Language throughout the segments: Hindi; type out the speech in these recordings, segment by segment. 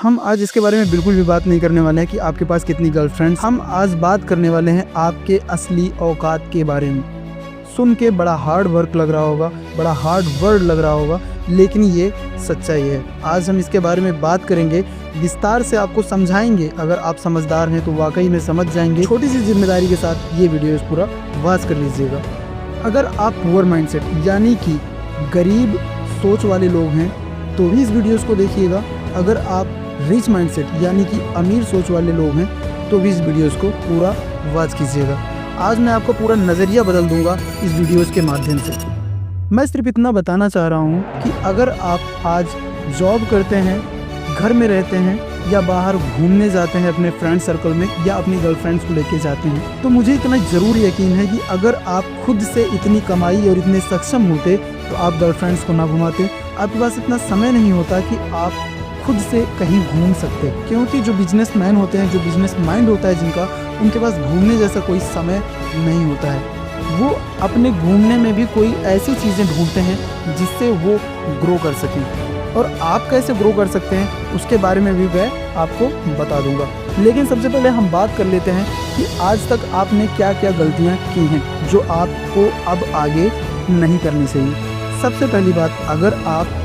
हम आज इसके बारे में बिल्कुल भी बात नहीं करने वाले हैं कि आपके पास कितनी गर्लफ्रेंड्स। हम आज बात करने वाले हैं आपके असली औकात के बारे में। सुन के बड़ा हार्ड वर्क लग रहा होगा, बड़ा हार्ड वर्ड लग रहा होगा, लेकिन ये सच्चाई है। आज हम इसके बारे में बात करेंगे, विस्तार से आपको समझाएंगे। अगर आप समझदार हैं तो वाकई में समझ जाएंगे। छोटी सी जिम्मेदारी के साथ ये वीडियो पूरा वॉच कर लीजिएगा। अगर आप पुअर माइंडसेट यानी कि गरीब सोच वाले लोग हैं तो भी इस वीडियोस को देखिएगा। अगर आप रिच माइंडसेट यानी कि अमीर सोच वाले लोग हैं तो भी इस वीडियोस को पूरा वॉच कीजिएगा। आज मैं आपका पूरा नज़रिया बदल दूंगा इस वीडियोस के माध्यम से। मैं सिर्फ इतना बताना चाह रहा हूँ कि अगर आप आज जॉब करते हैं, घर में रहते हैं या बाहर घूमने जाते हैं अपने फ्रेंड सर्कल में या अपनी गर्लफ्रेंड्स को लेके जाते हैं, तो मुझे इतना ज़रूर यकीन है कि अगर आप खुद से इतनी कमाई और इतने सक्षम होते तो आप गर्लफ्रेंड्स को ना घुमाते। आपके पास इतना समय नहीं होता कि आप खुद से कहीं घूम सकते, क्योंकि जो बिजनेसमैन होते हैं, जो बिजनेस माइंड होता है जिनका, उनके पास घूमने जैसा कोई समय नहीं होता है। वो अपने घूमने में भी कोई ऐसी चीज़ें ढूंढते हैं जिससे वो ग्रो कर सकें। और आप कैसे ग्रो कर सकते हैं उसके बारे में भी मैं आपको बता दूंगा। लेकिन सबसे पहले हम बात कर लेते हैं कि आज तक आपने क्या क्या गलतियां की हैं जो आपको अब आगे नहीं करनी चाहिए। सबसे पहली बात, अगर आप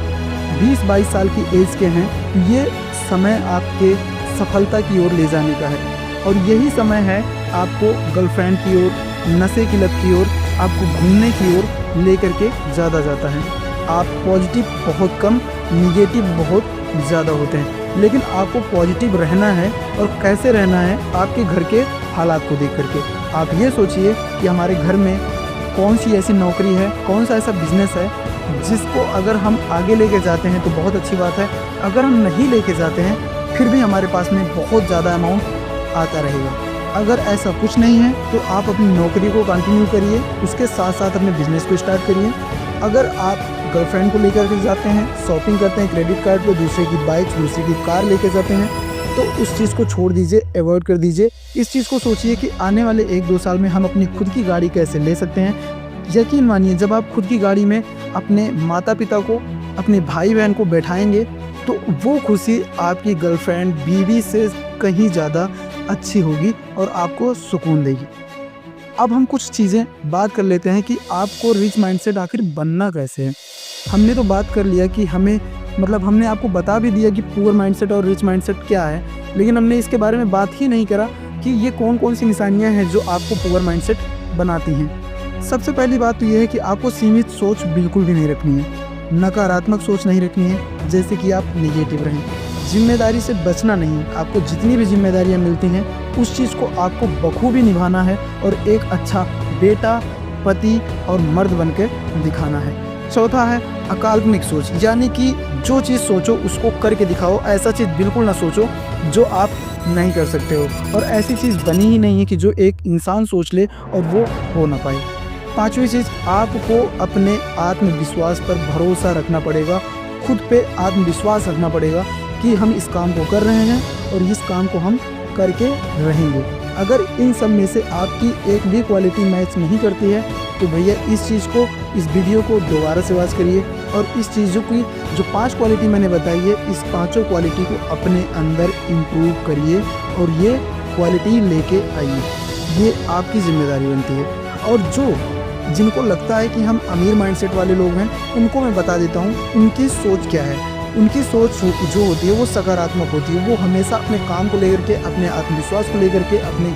20-22 साल की एज के हैं तो ये समय आपके सफलता की ओर ले जाने का है, और यही समय है आपको गर्लफ्रेंड की ओर, नशे की लत की ओर, आपको घूमने की ओर लेकर के ज़्यादा जाता है। आप पॉजिटिव बहुत कम, निगेटिव बहुत ज़्यादा होते हैं। लेकिन आपको पॉजिटिव रहना है, और कैसे रहना है, आपके घर के हालात को देख करके। आप ये सोचिए कि हमारे घर में कौन सी ऐसी नौकरी है, कौन सा ऐसा बिजनेस है जिसको अगर हम आगे लेके जाते हैं तो बहुत अच्छी बात है। अगर हम नहीं लेके जाते हैं फिर भी हमारे पास में बहुत ज़्यादा अमाउंट आता रहेगा। अगर ऐसा कुछ नहीं है तो आप अपनी नौकरी को कंटिन्यू करिए, उसके साथ साथ अपने बिजनेस को स्टार्ट करिए। अगर आप गर्लफ्रेंड को लेकर के जाते हैं, शॉपिंग करते हैं क्रेडिट कार्ड पे, दूसरे की बाइक, दूसरे की कार लेके जाते हैं, तो उस चीज़ को छोड़ दीजिए, अवॉइड कर दीजिए। इस चीज़ को सोचिए कि आने वाले 1-2 साल में हम अपनी खुद की गाड़ी कैसे ले सकते हैं। यकीन मानिए, जब आप खुद की गाड़ी में अपने माता पिता को, अपने भाई बहन को बैठाएंगे तो वो खुशी आपकी गर्लफ्रेंड, बीवी से कहीं ज़्यादा अच्छी होगी और आपको सुकून देगी। अब हम कुछ चीज़ें बात कर लेते हैं कि आपको रिच माइंडसेट आखिर बनना कैसे है। हमने तो बात कर लिया कि हमने आपको बता भी दिया कि पुअर माइंडसेट और रिच माइंडसेट क्या है, लेकिन हमने इसके बारे में बात ही नहीं करा कि ये कौन कौन सी निशानियां हैं जो आपको पुअर माइंडसेट बनाती हैं। सबसे पहली बात तो ये है कि आपको सीमित सोच बिल्कुल भी नहीं रखनी है, नकारात्मक सोच नहीं रखनी है, जैसे कि आप निगेटिव रहें। जिम्मेदारी से बचना नहीं, आपको जितनी भी जिम्मेदारियां मिलती हैं उस चीज़ को आपको बखूबी निभाना है और एक अच्छा बेटा, पति और मर्द बन के दिखाना है। चौथा है अकाल्पनिक सोच, यानी कि जो चीज़ सोचो उसको करके दिखाओ। ऐसा चीज़ बिल्कुल ना सोचो जो आप नहीं कर सकते हो, और ऐसी चीज़ बनी ही नहीं है कि जो एक इंसान सोच ले और वो हो ना पाए। पांचवी चीज़, आपको अपने आत्मविश्वास पर भरोसा रखना पड़ेगा, खुद पे आत्मविश्वास रखना पड़ेगा कि हम इस काम को कर रहे हैं और इस काम को हम करके रहेंगे। अगर इन सब में से आपकी एक भी क्वालिटी मैच नहीं करती है तो भैया इस चीज़ को, इस वीडियो को दोबारा से वॉच करिए और इस चीज़ों की जो 5 क्वालिटी मैंने बताई है, इस 5 क्वालिटी को अपने अंदर इम्प्रूव करिए और ये क्वालिटी लेके आइए। ये आपकी जिम्मेदारी बनती है। और जिनको लगता है कि हम अमीर माइंडसेट वाले लोग हैं, उनको मैं बता देता हूँ उनकी सोच क्या है। उनकी सोच जो होती है वो सकारात्मक होती है। वो हमेशा अपने काम को लेकर के, अपने आत्मविश्वास को लेकर के, अपने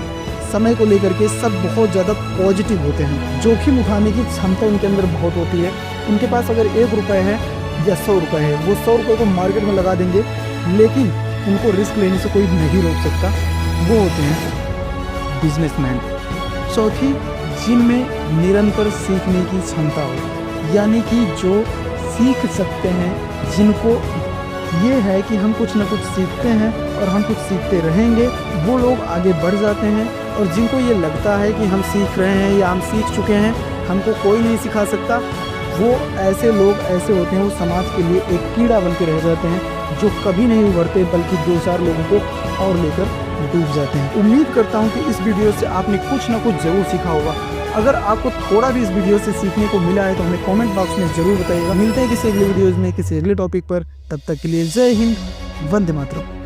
समय को लेकर के सब बहुत ज़्यादा पॉजिटिव होते हैं। जोखिम उठाने की क्षमता उनके अंदर बहुत होती है। उनके पास अगर 1 रुपये है या 100 रुपये है, वो 100 रुपये को मार्केट में लगा देंगे, लेकिन उनको रिस्क लेने से कोई नहीं रोक सकता। वो होते हैं बिजनेसमैन। चौथी, जिनमें निरंतर सीखने की क्षमता हो, यानी कि जो सीख सकते हैं, जिनको ये है कि हम कुछ ना कुछ सीखते हैं और हम कुछ सीखते रहेंगे, वो लोग आगे बढ़ जाते हैं। और जिनको ये लगता है कि हम सीख रहे हैं या हम सीख चुके हैं, हमको कोई नहीं सिखा सकता, वो ऐसे लोग ऐसे होते हैं, वो समाज के लिए एक कीड़ा बन के रह जाते हैं, जो कभी नहीं उभरते बल्कि 2-4 लोगों को और लेकर डूब जाते हैं। उम्मीद करता हूँ कि इस वीडियो से आपने कुछ ना कुछ ज़रूर सीखा होगा। अगर आपको थोड़ा भी इस वीडियो से सीखने को मिला है तो हमें कमेंट बॉक्स में ज़रूर बताइएगा। मिलते हैं किसी अगले वीडियोज़ में किसी अगले टॉपिक पर। तब तक के लिए जय हिंद, वंदे मातरम।